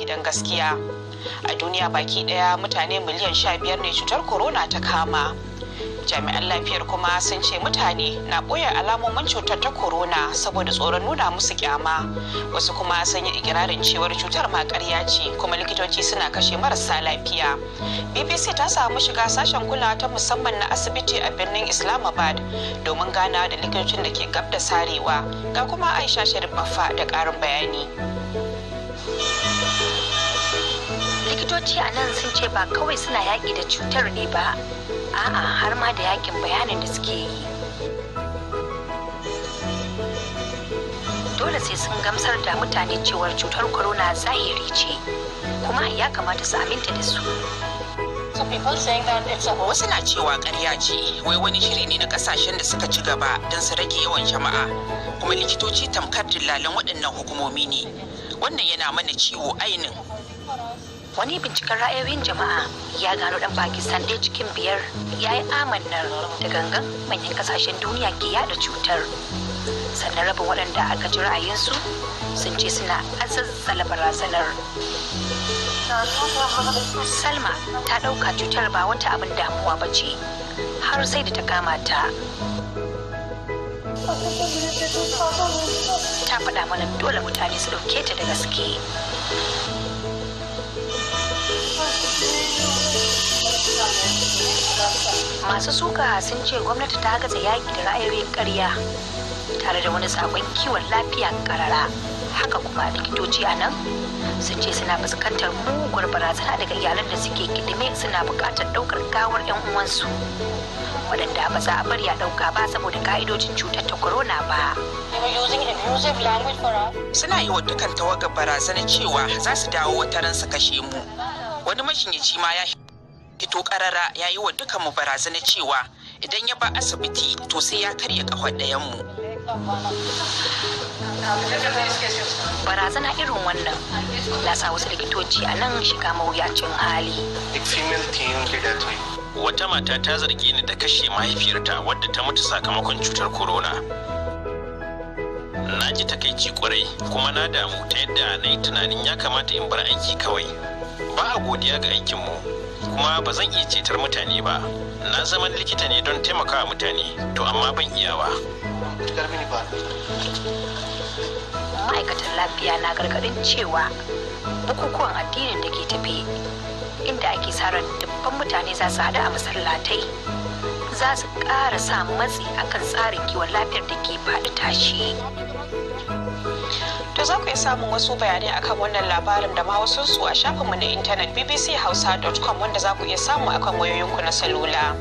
gidan gaskiya. A duniya baki ɗaya mutane miliyan 15 ne cutar corona ta kama. Jami'an lafiyar kuma sun ce mutane na ɓoye alamomin cutar ta corona saboda tsoron nuna musu kyama. Wasu kuma sun yi ikirarin cewar cutar ma ƙarya ce kuma likitoci suna kashe marasa lafiya. BBC ta samu shiga sashen kulawa ta musamman na asibiti a birnin Islamabad domin gana da likitocin da ke gab da sarewa. Ga kuma Aisha Sharif Baffa da ƙarin bayani. Likitoci a nan sun ce ba kawai suna yaƙi da cutar ne ba, a'a har ma da yakin bayanin da suke yi. Dole sai sun gamsar da mutane cewar cutar corona zahiri ce, kuma ya kamata su aminta da su. Wasu na cewa ƙarya ce, wai wani shiri ne na ƙasashen da suka ci gaba don su rage yawan jama'a, kuma likitoci tamkar dillalan waɗannan hukumomi ne. Wannan yana mana ciwo ainin. Wani binciken ra'ayoyin jama'a ya gano ɗan Pakistan ɗaya cikin 5 ya yi amannar da gangan manyan ƙasashen duniya ke yada cutar. Sannan rabin waɗanda aka ji ra'ayinsu sun ce suna azazzala barazanar. Salma ta ɗauka cutar ba wata abin damuwa ba ce har sai da ta kama ta. Ta faɗa mana dole mutane su ɗauke ta da gaske. Masu suka sun ce gwamnati ta gaza yaƙi da ra'ayoyin ƙarya tare da wani sabon kiwon lafiya ƙarara. Haka kuma likitoci a nan sun ce suna fuskantar muguwar barazana daga iyalan da suke kidime suna buƙatar ɗaukar gawar 'yan uwansu waɗanda ba za a bari a ɗauka ba saboda ka'idojin cutar ta corona ba. Suna yi wa dukkan tawagar barazana cewa za su dawo wata ran su kashe mu. Wani mashinyaci ma ya fito karara ya yi wa dukkan mu barazana cewa idan ya ba asibiti to sai ya karya kafar ɗayan mu. Barazana irin wannan na sa wasu likitoci a nan shiga mawuyacin hali. Wata mata ta zarge ni da kashe mahaifiyarta wadda ta mutu sakamakon cutar corona. Na ji takaici kwarai kuma na damu ta yadda na yi tunanin ya kamata in bar aiki kawai. Ba a godiya ga aikinmu kuma ba zan iya cetar mutane ba. Na zama likita ne don taimakawa mutane to amma ban iyawa. Ma'aikatan lafiya na gargaɗin cewa bukukuwan addinin da ke tafi inda ake sa ran dubban mutane za su haɗu a masallatai za su ƙara sa matsi akan tsarin kiwon lafiyar da ke faɗi tashi. To za ku iya samun wasu bayanai akan wannan labarin da ma wasu su a shafinmu na intanet bbchausa.com wanda za ku iya samu akan wayoyinku na salula.